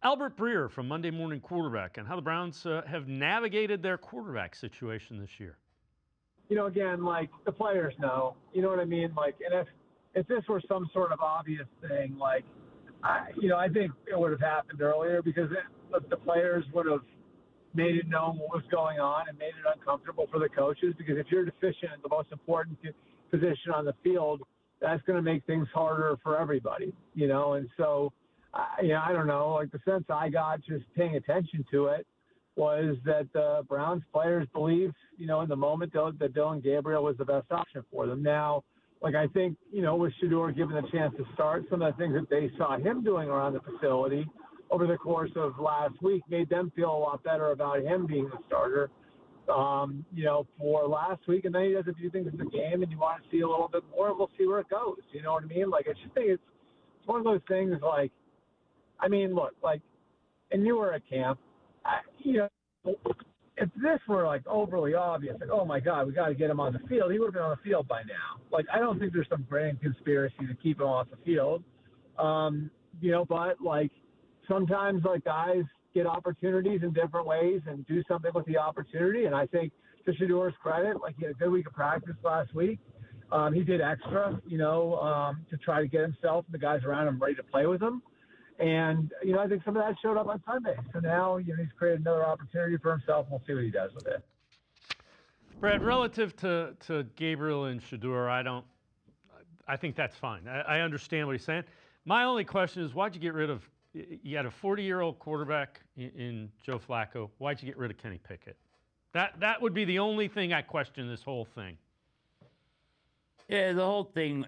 Albert Breer from Monday Morning Quarterback, and how the Browns have navigated their quarterback situation this year. Again, like the players know, you know what I mean? Like, and if this were some sort of obvious thing, like, I think it would have happened earlier because the players would have made it known what was going on and made it uncomfortable for the coaches, because if you're deficient in the most important position on the field, that's going to make things harder for everybody, and so, I don't know, like the sense I got just paying attention to it was that the Browns players believed, in the moment that Dillon Gabriel was the best option for them. Now, like I think, with Shedeur given the chance to start, some of the things that they saw him doing around the facility over the course of last week made them feel a lot better about him being the starter, for last week. And then he does a few things in the game, and you want to see a little bit more. We'll see where it goes. You know what I mean? Like, I just think it's one of those things. Like, I mean, look, like, and you were at camp. If this were like overly obvious, like, oh my God, we got to get him on the field, he would have been on the field by now. Like, I don't think there's some grand conspiracy to keep him off the field. But like sometimes like guys get opportunities in different ways and do something with the opportunity. And I think to Shedeur's credit, like he had a good week of practice last week. He did extra, to try to get himself and the guys around him ready to play with him. And, I think some of that showed up on Sunday. So now, he's created another opportunity for himself. We'll see what he does with it. Brad, relative to Gabriel and Shedeur, I think that's fine. I understand what he's saying. My only question is, why'd you get rid of, you had a 40-year-old quarterback in Joe Flacco. Why'd you get rid of Kenny Pickett? That would be the only thing I question this whole thing. Yeah, the whole thing,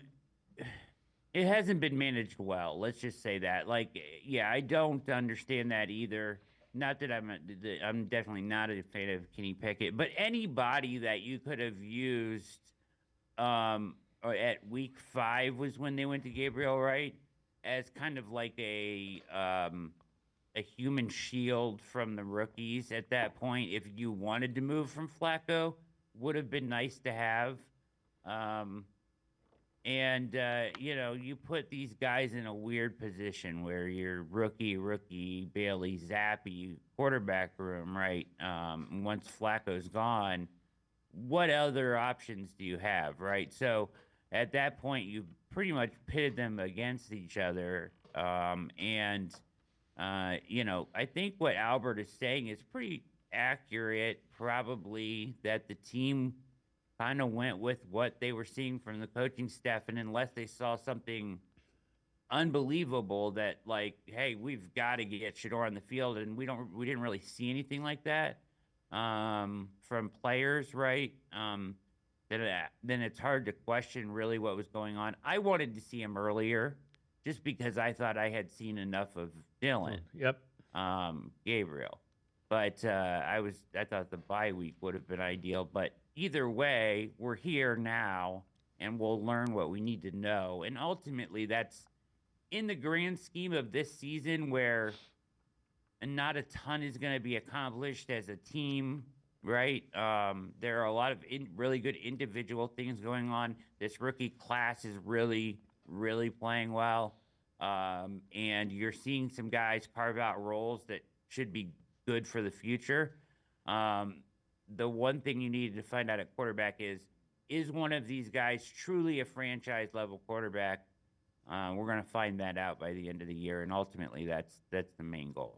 it hasn't been managed well. Let's just say that. Like, yeah, I don't understand that either. Not that I'm definitely not a fan of Kenny Pickett, but anybody that you could have used or at week 5 was when they went to Gabriel, right? As kind of like a human shield from the rookies at that point. If you wanted to move from Flacco, would have been nice to have. You put these guys in a weird position where you're rookie, Bailey Zappi, quarterback room, right? Once Flacco's gone, what other options do you have, right? So at that point, you pretty much pitted them against each other. I think what Albert is saying is pretty accurate, probably, that the team kind of went with what they were seeing from the coaching staff, and unless they saw something unbelievable that, like, hey, we've got to get Shedeur on the field, and we didn't really see anything like that from players, right? Then it's hard to question really what was going on. I wanted to see him earlier, just because I thought I had seen enough of Dillon, Gabriel, but I thought the bye week would have been ideal, but. Either way, we're here now, and we'll learn what we need to know. And ultimately, that's in the grand scheme of this season where not a ton is going to be accomplished as a team, right? There are a lot of really good individual things going on. This rookie class is really, really playing well. And you're seeing some guys carve out roles that should be good for the future. The one thing you needed to find out at quarterback is one of these guys truly a franchise-level quarterback? We're going to find that out by the end of the year, and ultimately that's the main goal.